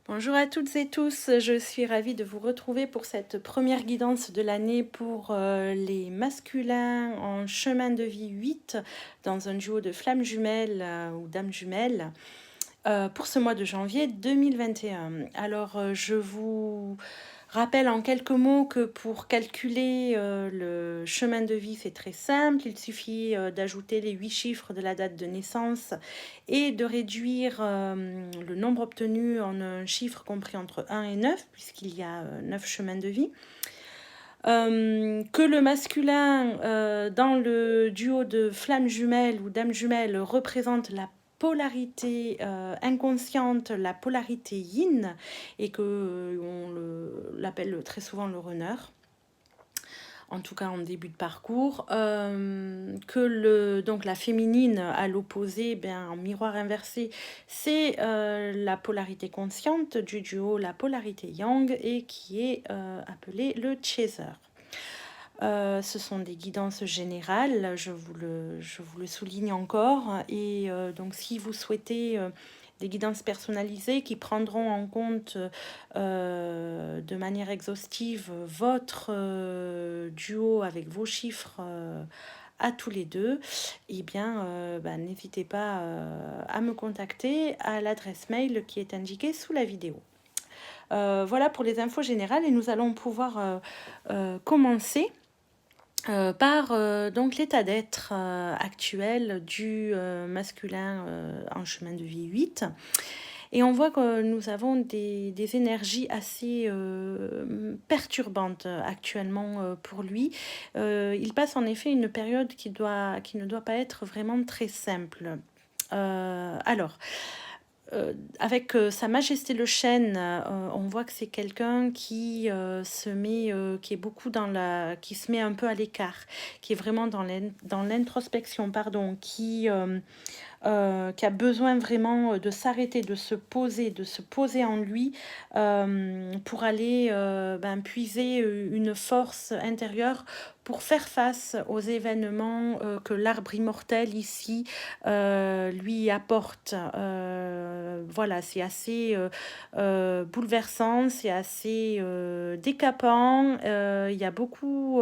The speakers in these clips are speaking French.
Bonjour à toutes et tous, je suis ravie de vous retrouver pour cette première guidance de l'année pour les masculins en chemin de vie 8 dans un duo de flammes jumelles ou dames jumelles pour ce mois de janvier 2021. Alors je vous rappelle en quelques mots que pour calculer le chemin de vie, c'est très simple. Il suffit d'ajouter les 8 chiffres de la date de naissance et de réduire le nombre obtenu en un chiffre compris entre 1 et 9, puisqu'il y a 9 chemins de vie. Que le masculin dans le duo de flammes jumelles ou dames jumelles représente la polarité inconsciente, la polarité yin, et que on l'appelle très souvent le runner, en tout cas en début de parcours, que donc la féminine à l'opposé, en miroir inversé, c'est la polarité consciente du duo, la polarité yang, et qui est appelée le chaser. Ce sont des guidances générales, je vous le souligne encore. Et donc, si vous souhaitez des guidances personnalisées qui prendront en compte de manière exhaustive votre duo avec vos chiffres à tous les deux, n'hésitez pas à me contacter à l'adresse mail qui est indiquée sous la vidéo. Voilà pour les infos générales, et nous allons pouvoir commencer par donc l'état d'être actuel du masculin en chemin de vie 8. Et on voit que nous avons des énergies assez perturbantes actuellement pour lui. Il passe en effet une période qui ne doit pas être vraiment très simple. Avec Sa Majesté le Chêne, on voit que c'est quelqu'un qui qui est beaucoup qui se met un peu à l'écart, qui est vraiment dans l'introspection, pardon, qui a besoin vraiment de s'arrêter, de se poser en lui pour aller puiser une force intérieure pour faire face aux événements que l'arbre immortel ici lui apporte. Voilà, c'est assez bouleversant, c'est assez décapant. Il y a beaucoup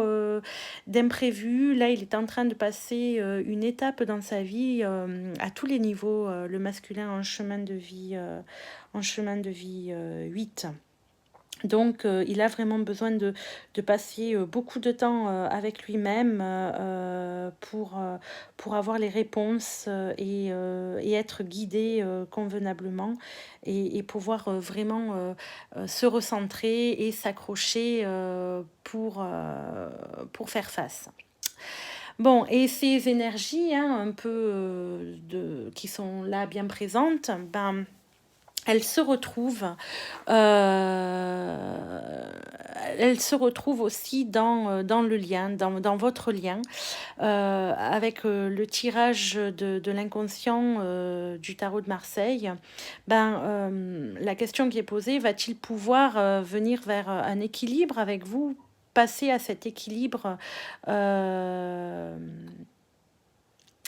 d'imprévus. Là, il est en train de passer une étape dans sa vie à tous les niveaux, le masculin en chemin de vie 8. Donc, il a vraiment besoin de passer beaucoup de temps avec lui-même pour avoir les réponses et être guidé convenablement et pouvoir vraiment se recentrer et s'accrocher pour faire face. Bon, et ces énergies un peu qui sont là bien présentes, elle se retrouve, elle se retrouve aussi dans le lien, dans votre lien, avec le tirage de l'inconscient du tarot de Marseille. La question qui est posée, va-t-il pouvoir venir vers un équilibre avec vous, passer à cet équilibre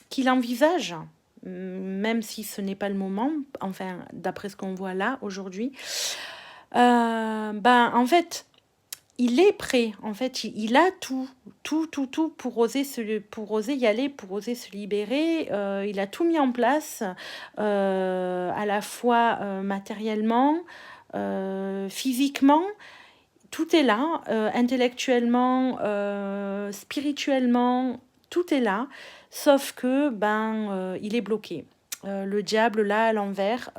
qu'il envisage, même si ce n'est pas le moment, enfin, d'après ce qu'on voit là, aujourd'hui. En fait, il est prêt, en fait, il a tout pour oser y aller, pour oser se libérer. Il a tout mis en place, à la fois matériellement, physiquement. Tout est là, intellectuellement, spirituellement, tout est là, sauf que il est bloqué. Le diable là à l'envers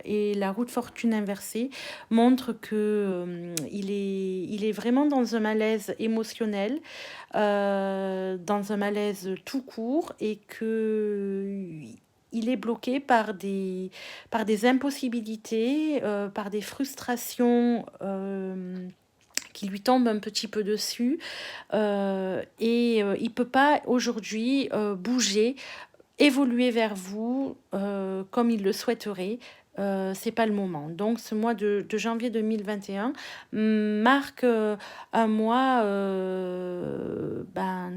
et la roue de fortune inversée montre que il est vraiment dans un malaise émotionnel, dans un malaise tout court, et que il est bloqué par des impossibilités, par des frustrations qui lui tombent un petit peu dessus, et il peut pas aujourd'hui bouger, évoluer vers vous comme il le souhaiterait, c'est pas le moment. Donc ce mois de janvier 2021 marque un mois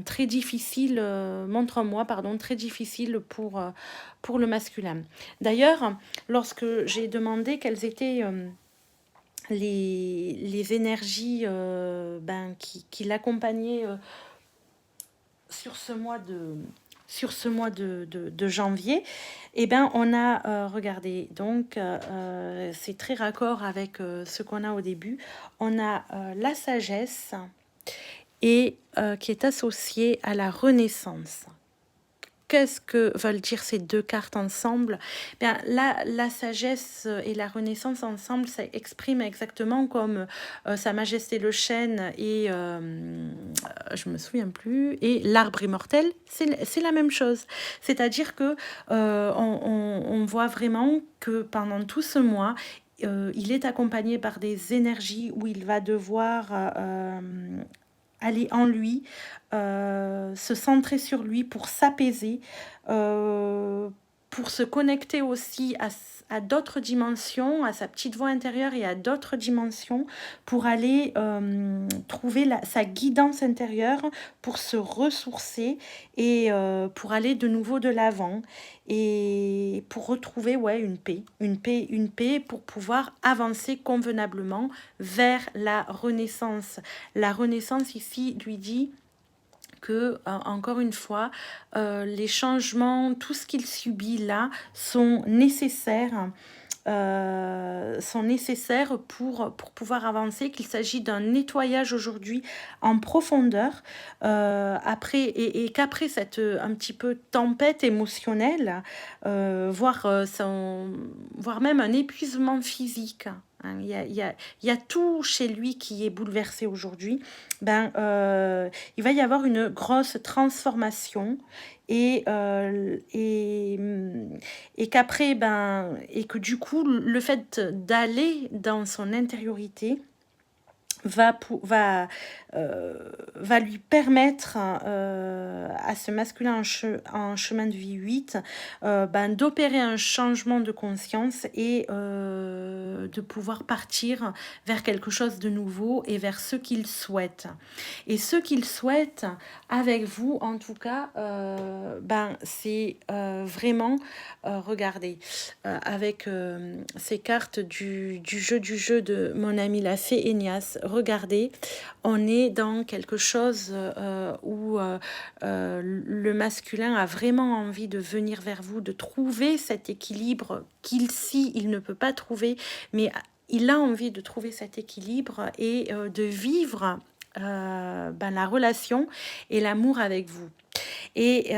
très difficile, montre un mois, pardon, très difficile pour le masculin. D'ailleurs, lorsque j'ai demandé quelles étaient les énergies qui l'accompagnaient sur ce mois de janvier, eh ben, on a regardé, donc c'est très raccord avec ce qu'on a au début. On a la sagesse et qui est associée à la renaissance. Qu'est-ce que veulent dire ces deux cartes ensemble? Bien, la sagesse et la renaissance ensemble, ça exprime exactement comme Sa Majesté le chêne et je me souviens plus, et l'arbre immortel, c'est la même chose. C'est-à-dire que on voit vraiment que pendant tout ce mois, il est accompagné par des énergies où il va devoir aller en lui, se centrer sur lui pour s'apaiser, pour se connecter aussi à d'autres dimensions, à sa petite voix intérieure et à d'autres dimensions, pour aller trouver sa guidance intérieure, pour se ressourcer et pour aller de nouveau de l'avant et pour retrouver une paix pour pouvoir avancer convenablement vers la renaissance. La renaissance ici lui dit que, encore une fois, les changements, tout ce qu'il subit là, sont nécessaires pour pouvoir avancer, qu'il s'agit d'un nettoyage aujourd'hui en profondeur, et qu'après cette un petit peu tempête émotionnelle, voire même un épuisement physique, hein, il y a tout chez lui qui est bouleversé aujourd'hui. Il va y avoir une grosse transformation et, qu'après, et que du coup, le fait d'aller dans son intériorité va lui permettre à ce masculin en chemin de vie 8 d'opérer un changement de conscience et de pouvoir partir vers quelque chose de nouveau et vers ce qu'il souhaite. Et ce qu'il souhaite avec vous, en tout cas, c'est vraiment, regardez, avec ces cartes du jeu de mon ami la fée Enias, regardez, on est dans quelque chose où le masculin a vraiment envie de venir vers vous, de trouver cet équilibre il ne peut pas trouver, mais il a envie de trouver cet équilibre et de vivre la relation et l'amour avec vous. Et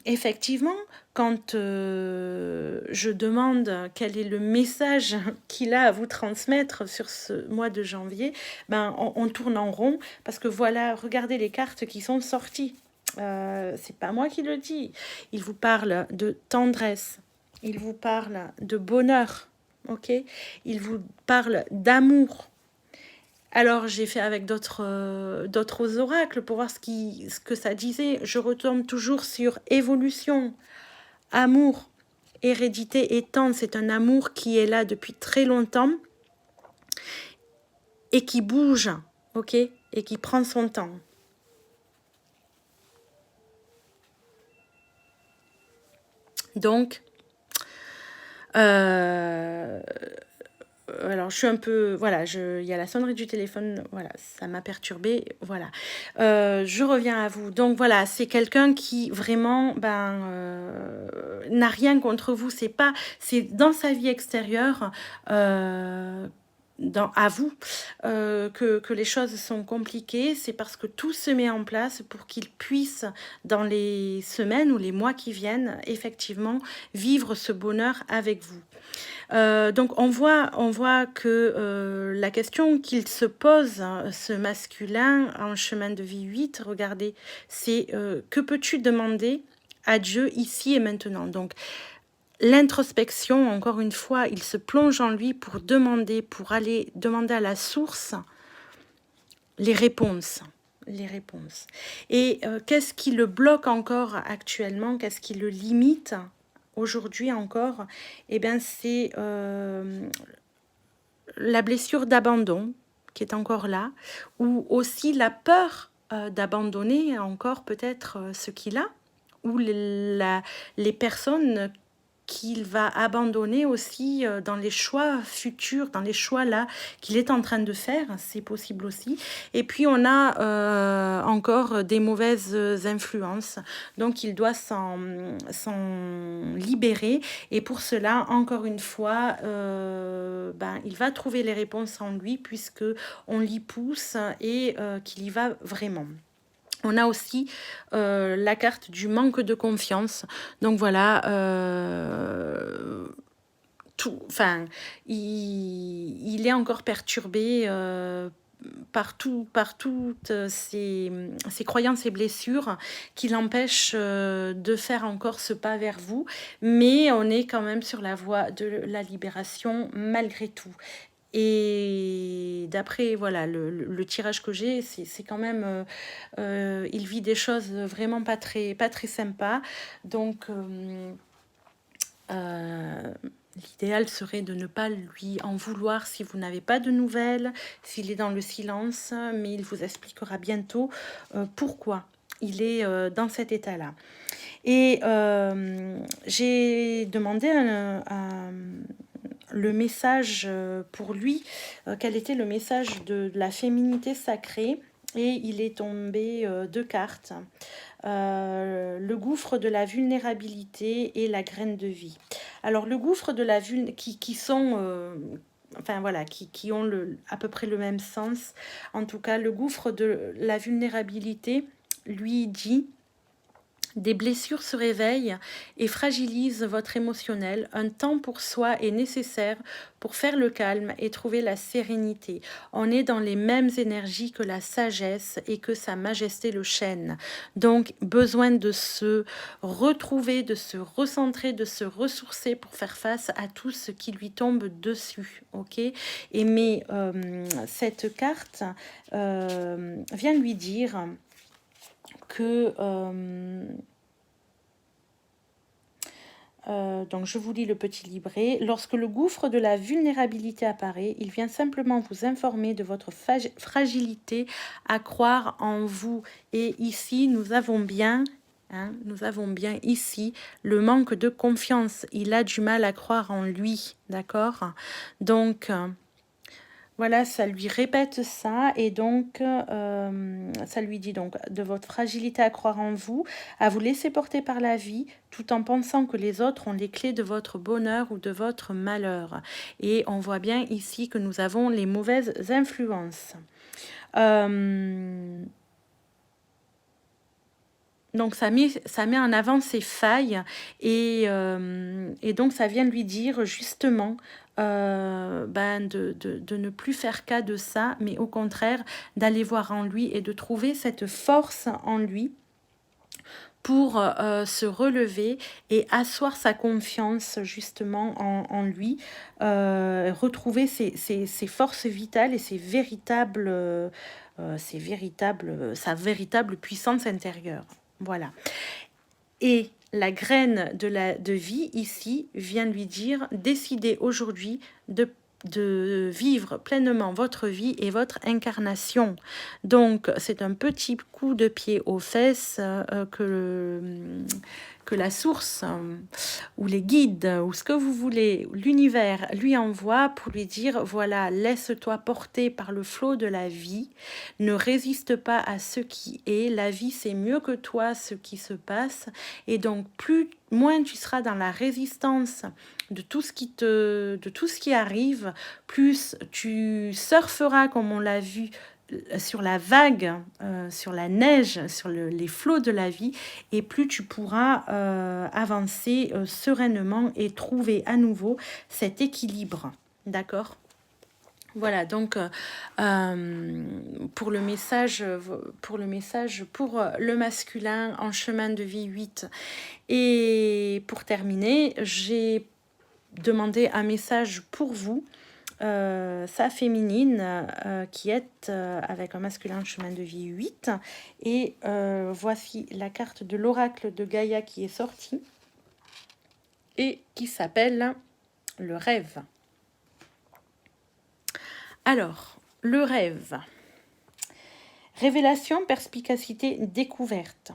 effectivement, quand je demande quel est le message qu'il a à vous transmettre sur ce mois de janvier, on tourne en rond parce que voilà, regardez les cartes qui sont sorties. C'est pas moi qui le dis. Il vous parle de tendresse, il vous parle de bonheur, ok? Il vous parle d'amour. Alors j'ai fait avec d'autres oracles pour voir ce que ça disait. Je retombe toujours sur évolution, amour, hérédité et tendre. C'est un amour qui est là depuis très longtemps et qui bouge, ok, et qui prend son temps. Donc, alors je suis un peu, voilà, il y a la sonnerie du téléphone, voilà, ça m'a perturbée, voilà. Je reviens à vous. Donc voilà, c'est quelqu'un qui vraiment n'a rien contre vous. C'est dans sa vie extérieure, à vous, que les choses sont compliquées. C'est parce que tout se met en place pour qu'il puisse, dans les semaines ou les mois qui viennent, effectivement vivre ce bonheur avec vous. Donc on voit que la question qu'il se pose, ce masculin en chemin de vie 8, regardez, c'est que peux-tu demander à Dieu ici et maintenant? Donc l'introspection, encore une fois, il se plonge en lui pour aller demander à la source les réponses. Et qu'est-ce qui le bloque encore actuellement? Qu'est-ce qui le limite aujourd'hui encore, eh bien, c'est la blessure d'abandon qui est encore là, ou aussi la peur d'abandonner encore peut-être ce qu'il a, ou les personnes qu'il va abandonner aussi dans les choix futurs, dans les choix là qu'il est en train de faire, c'est possible aussi. Et puis on a encore des mauvaises influences, donc il doit s'en libérer. Et pour cela, encore une fois, il va trouver les réponses en lui, puisque on l'y pousse et qu'il y va vraiment. On a aussi la carte du manque de confiance. Donc voilà, il est encore perturbé par toutes ces croyances et blessures qui l'empêchent de faire encore ce pas vers vous. Mais on est quand même sur la voie de la libération malgré tout. Et d'après voilà le tirage que j'ai, c'est quand même il vit des choses vraiment pas très sympas. Donc l'idéal serait de ne pas lui en vouloir si vous n'avez pas de nouvelles, s'il est dans le silence, mais il vous expliquera bientôt pourquoi il est dans cet état-là. Et j'ai demandé le message pour lui, quel était le message de la féminité sacrée, et il est tombé 2 cartes. Le gouffre de la vulnérabilité et la graine de vie. Alors le gouffre de la vulnérabilité qui sont enfin voilà, qui ont à peu près le même sens. En tout cas, le gouffre de la vulnérabilité lui dit: des blessures se réveillent et fragilisent votre émotionnel. Un temps pour soi est nécessaire pour faire le calme et trouver la sérénité. On est dans les mêmes énergies que la sagesse et que Sa Majesté le chêne. Donc, besoin de se retrouver, de se recentrer, de se ressourcer pour faire face à tout ce qui lui tombe dessus. Ok ? Et mais cette carte vient lui dire que donc je vous lis le petit livret. Lorsque le gouffre de la vulnérabilité apparaît, il vient simplement vous informer de votre fragilité à croire en vous. Et ici, nous avons bien ici le manque de confiance. Il a du mal à croire en lui, d'accord ? Donc voilà, ça lui répète ça, et donc ça lui dit donc de votre fragilité à croire en vous, à vous laisser porter par la vie, tout en pensant que les autres ont les clés de votre bonheur ou de votre malheur. Et on voit bien ici que nous avons les mauvaises influences. Donc ça met en avant ses failles, et donc ça vient lui dire justement de ne plus faire cas de ça, mais au contraire d'aller voir en lui et de trouver cette force en lui pour se relever et asseoir sa confiance justement en lui, retrouver ses forces vitales et sa véritable puissance intérieure. Voilà. Et la graine de vie ici vient lui dire: décidez aujourd'hui de vivre pleinement votre vie et votre incarnation. Donc c'est un petit coup de pied aux fesses que la source ou les guides ou ce que vous voulez, l'univers lui envoie pour lui dire: voilà, laisse-toi porter par le flot de la vie, ne résiste pas à ce qui est, la vie c'est mieux que toi ce qui se passe, et donc moins tu seras dans la résistance de tout ce qui arrive, plus tu surferas, comme on l'a vu, sur la vague, sur la neige, sur les flots de la vie, et plus tu pourras avancer sereinement et trouver à nouveau cet équilibre. D'accord ? Voilà, donc pour le message pour le masculin en chemin de vie 8. Et pour terminer, j'ai demandé un message pour vous, sa féminine, qui est avec un masculin chemin de vie 8. Et voici la carte de l'oracle de Gaïa qui est sortie. et qui s'appelle le rêve. Alors, le rêve. Révélation, perspicacité, découverte.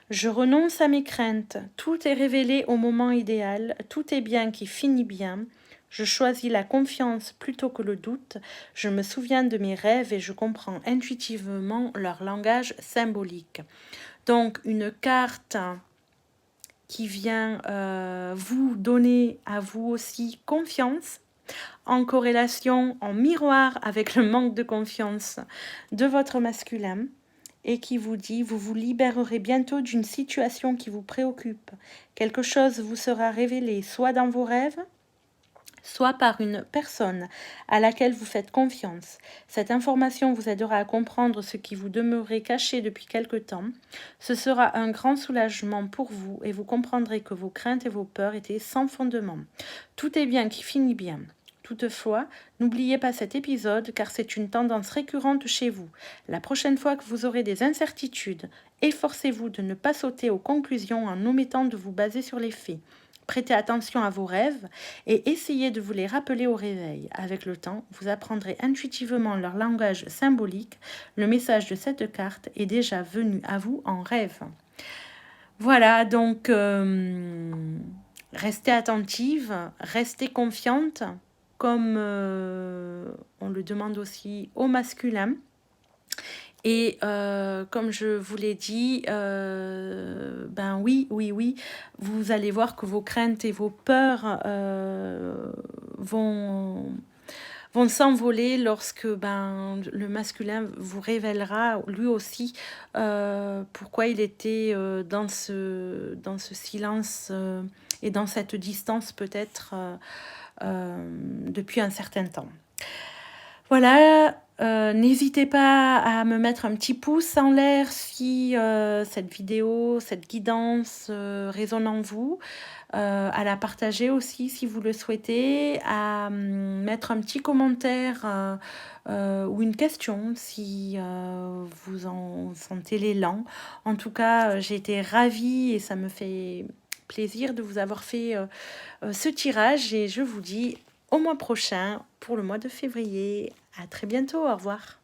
Je renonce à mes craintes. Tout est révélé au moment idéal. Tout est bien qui finit bien. Je choisis la confiance plutôt que le doute. Je me souviens de mes rêves et je comprends intuitivement leur langage symbolique. Donc, une carte qui vient vous donner à vous aussi confiance, en corrélation, en miroir avec le manque de confiance de votre masculin, et qui vous dit: vous vous libérerez bientôt d'une situation qui vous préoccupe. Quelque chose vous sera révélé, soit dans vos rêves, soit par une personne à laquelle vous faites confiance. Cette information vous aidera à comprendre ce qui vous demeurait caché depuis quelque temps. Ce sera un grand soulagement pour vous et vous comprendrez que vos craintes et vos peurs étaient sans fondement. Tout est bien qui finit bien. Toutefois, n'oubliez pas cet épisode car c'est une tendance récurrente chez vous. La prochaine fois que vous aurez des incertitudes, efforcez-vous de ne pas sauter aux conclusions en omettant de vous baser sur les faits. Prêtez attention à vos rêves et essayez de vous les rappeler au réveil. Avec le temps, vous apprendrez intuitivement leur langage symbolique. Le message de cette carte est déjà venu à vous en rêve. Voilà, donc restez attentive, restez confiante, comme on le demande aussi au masculin. Et comme je vous l'ai dit, ben oui, vous allez voir que vos craintes et vos peurs vont s'envoler lorsque le masculin vous révélera lui aussi pourquoi il était dans ce silence et dans cette distance peut-être depuis un certain temps. Voilà, n'hésitez pas à me mettre un petit pouce en l'air si cette vidéo, cette guidance résonne en vous, à la partager aussi si vous le souhaitez, à mettre un petit commentaire ou une question si vous en sentez l'élan. En tout cas, j'ai été ravie et ça me fait plaisir de vous avoir fait ce tirage et je vous dis au mois prochain pour le mois de février. À très bientôt, au revoir.